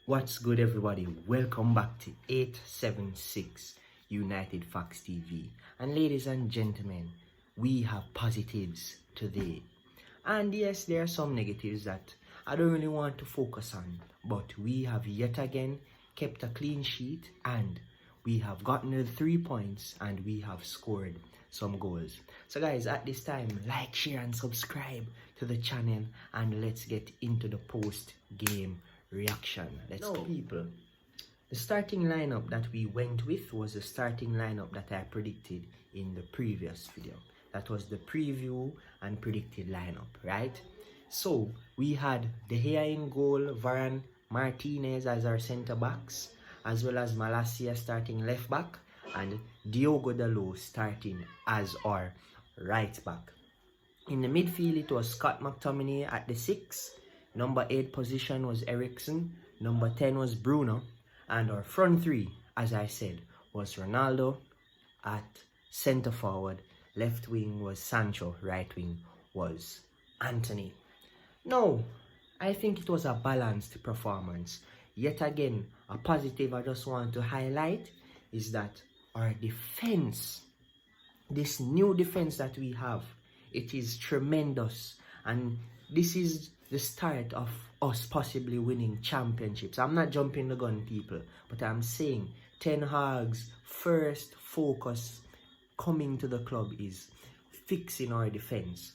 What's good, everybody? Welcome back to 876 United Facts TV. And ladies and gentlemen, we have positives today. And yes, there are some negatives that I don't really want to focus on, but we have yet again kept a clean sheet and we have gotten the 3 points and we have scored some goals. So guys, at this time, like, share and subscribe to the channel and let's get into the post-game reaction. Let's go, people. The starting lineup that we went with was the starting lineup that I predicted in the previous video. That was the preview and predicted lineup, right? So we had De Gea in goal, Varane, Martinez as our centre backs, as well as Malacia starting left back, and Diogo Dalot starting as our right back. In the midfield, it was Scott McTominay at the 6. Number 8 position was Eriksen. Number 10 was Bruno. And our front three, as I said, was Ronaldo at centre forward. Left wing was Sancho. Right wing was Antony. No, I think it was a balanced performance. Yet again, a positive I just want to highlight is that our defense, this new defense that we have, it is tremendous. And this is the start of us possibly winning championships. I'm not jumping the gun, people, but I'm saying Ten Hag's first focus coming to the club is fixing our defense.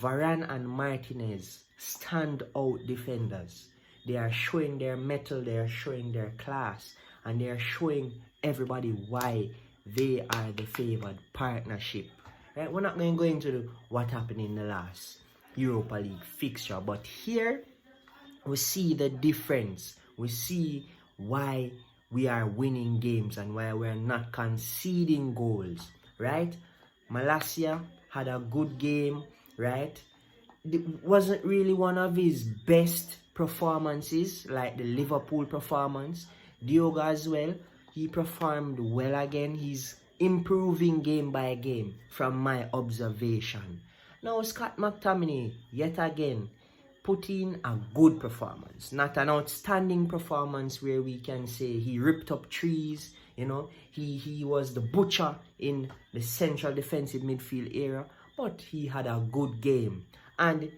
Varane and Martinez stand out defenders. They are showing their mettle, they are showing their class, and they are showing everybody why they are the favored partnership. Right? We're not going to go into what happened in the last Europa League fixture, but here we see the difference. We see why we are winning games and why we're not conceding goals, right? Malacia had a good game, right? It wasn't really one of his best performances like the Liverpool performance. Diogo as well, he performed well again. He's improving game by game from my observation. Now Scott McTominay, yet again, put in a good performance. Not an outstanding performance where we can say he ripped up trees, you know. He was the butcher in the central defensive midfield area, but he had a good game. And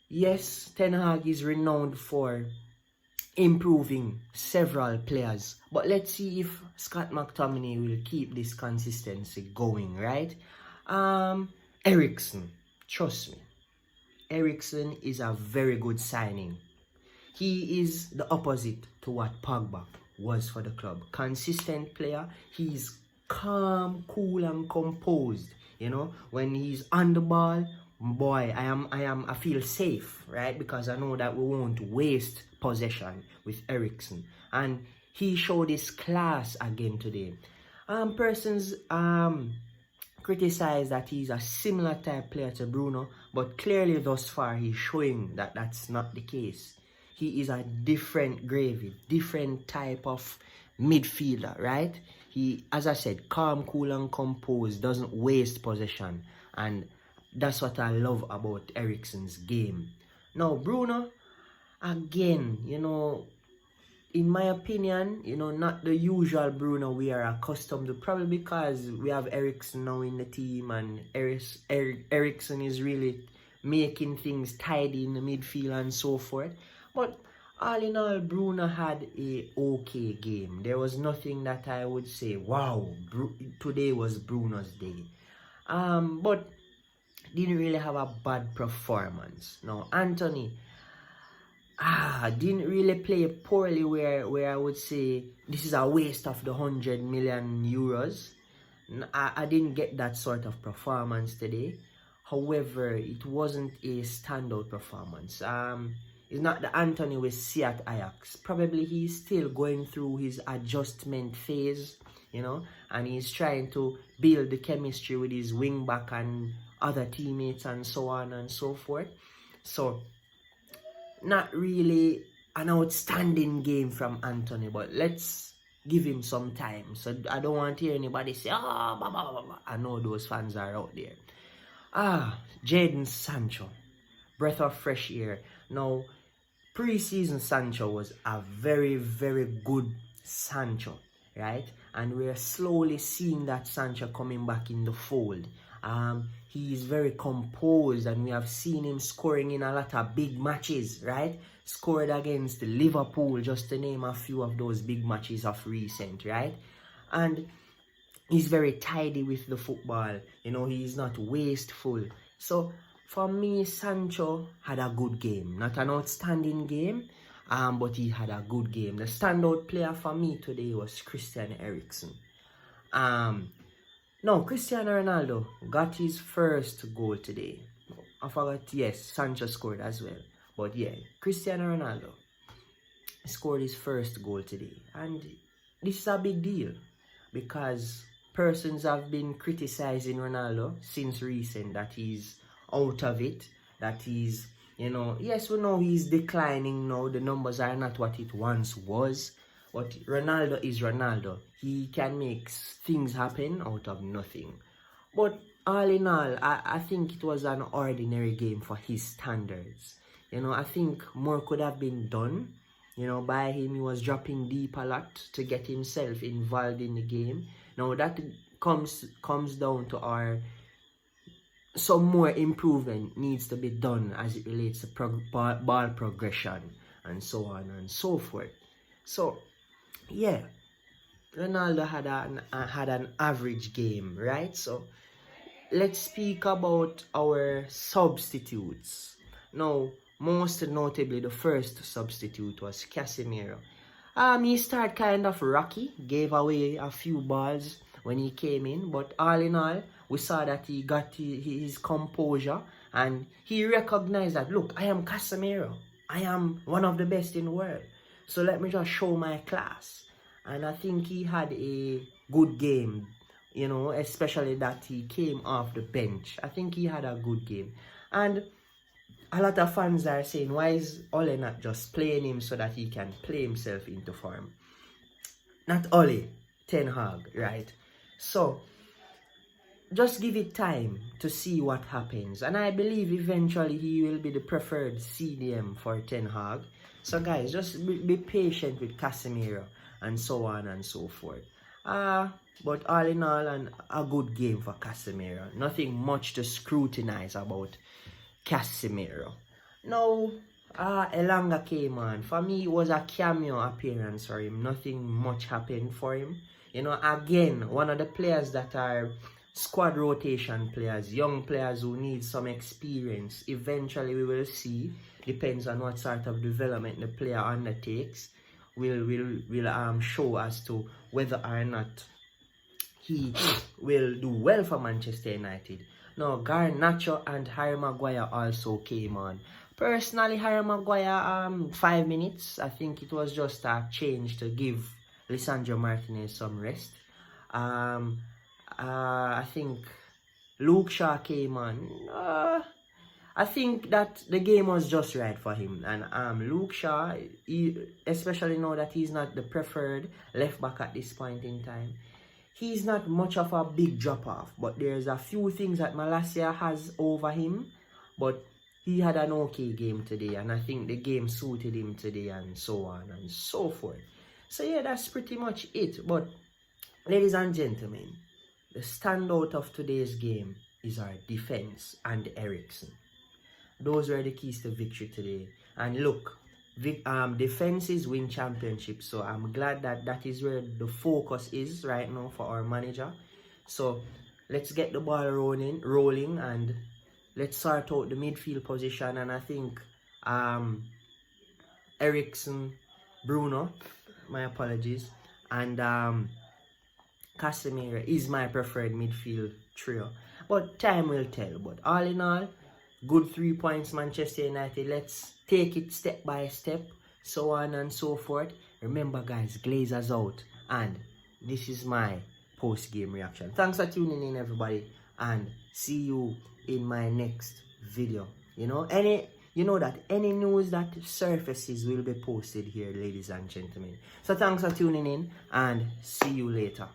yes, Ten Hag is renowned for improving several players. But let's see if Scott McTominay will keep this consistency going, right? Eriksen. Trust me, Eriksen is a very good signing. He is the opposite to what Pogba was for the club. Consistent player. He's calm, cool, and composed. You know, when he's on the ball, boy, I feel safe, right? Because I know that we won't waste possession with Eriksen, and he showed his class again today. Persons criticize that he's a similar type player to Bruno, but clearly thus far he's showing that that's not the case. He is a different gravy, different type of midfielder, right? He, as I said, calm, cool, and composed, doesn't waste possession, and that's what I love about Eriksen's game. Now Bruno, again, you know, in my opinion, you know, not the usual Bruno we are accustomed to, probably because we have Eriksen now in the team, and Eriksen is really making things tidy in the midfield and so forth. But all in all, Bruno had a okay game. There was nothing that I would say, wow, today was Bruno's day. But didn't really have a bad performance. Now Antony, didn't really play poorly where I would say this is a waste of the 100 million euros. I didn't get that sort of performance today. However, it wasn't a standout performance. It's not the Antony we see at Ajax. Probably he's still going through his adjustment phase, you know, and he's trying to build the chemistry with his wing back and other teammates and so on and so forth. So not really an outstanding game from Antony, but let's give him some time. So I don't want to hear anybody say, blah, blah, blah, blah. I know those fans are out there. Jadon Sancho, breath of fresh air. Now, Pre-season Sancho was a very, very good Sancho, right? And we're slowly seeing that Sancho coming back in the fold. He is very composed, and we have seen him scoring in a lot of big matches, right? Scored against Liverpool, just to name a few of those big matches of recent, right? And he's very tidy with the football. You know, he's not wasteful. So for me, Sancho had a good game. Not an outstanding game, but he had a good game. The standout player for me today was Christian Eriksen. No, Cristiano Ronaldo got his first goal today. I forgot, yes, Sancho scored as well. But yeah, Cristiano Ronaldo scored his first goal today. And this is a big deal because persons have been criticizing Ronaldo since recent that he's out of it, that he's, you know, yes, we know he's declining now. The numbers are not what it once was. But Ronaldo is Ronaldo. He can make things happen out of nothing. But all in all, I think it was an ordinary game for his standards. You know, I think more could have been done. You know, by him, he was dropping deep a lot to get himself involved in the game. Now, that comes down to some more improvement needs to be done as it relates to ball progression and so on and so forth. So, yeah, Ronaldo had an average game, right? So let's speak about our substitutes. Now, most notably, the first substitute was Casemiro. He started kind of rocky, gave away a few balls when he came in, but all in all, we saw that he got his composure and he recognized that, look, I am Casemiro. I am one of the best in the world. So let me just show my class. And I think he had a good game, you know, especially that he came off the bench. I think he had a good game. And a lot of fans are saying, why is Ole not just playing him so that he can play himself into form? Not Ole, Ten Hag, right? So, just give it time to see what happens. And I believe eventually he will be the preferred CDM for Ten Hag. So guys, just be patient with Casemiro and so on and so forth. But all in all, a good game for Casemiro. Nothing much to scrutinize about Casemiro. Now, Elanga came on. For me, it was a cameo appearance for him. Nothing much happened for him. You know, again, one of the players that are squad rotation players, young players who need some experience. Eventually, we will see. Depends on what sort of development the player undertakes. Will show as to whether or not he will do well for Manchester United. Now, Garnacho and Harry Maguire also came on. Personally, Harry Maguire, 5 minutes. I think it was just a change to give Lisandro Martinez some rest. I think Luke Shaw came on. I think that the game was just right for him. And Luke Shaw, especially now that he's not the preferred left back at this point in time, he's not much of a big drop-off. But there's a few things that Malacia has over him. But he had an okay game today. And I think the game suited him today and so on and so forth. So yeah, that's pretty much it. But ladies and gentlemen, the standout of today's game is our defense and Eriksen. Those were the keys to victory today. And look, defenses win championships. So I'm glad that that is where the focus is right now for our manager. So let's get the ball rolling and let's sort out the midfield position. And I think Eriksen, Bruno, my apologies, and Casemiro is my preferred midfield trio. But time will tell. But all in all, good 3 points, Manchester United. Let's take it step by step, so on and so forth. Remember, guys, Glazers out. And this is my post-game reaction. Thanks for tuning in, everybody. And see you in my next video. You know that any news that surfaces will be posted here, ladies and gentlemen. So thanks for tuning in and see you later.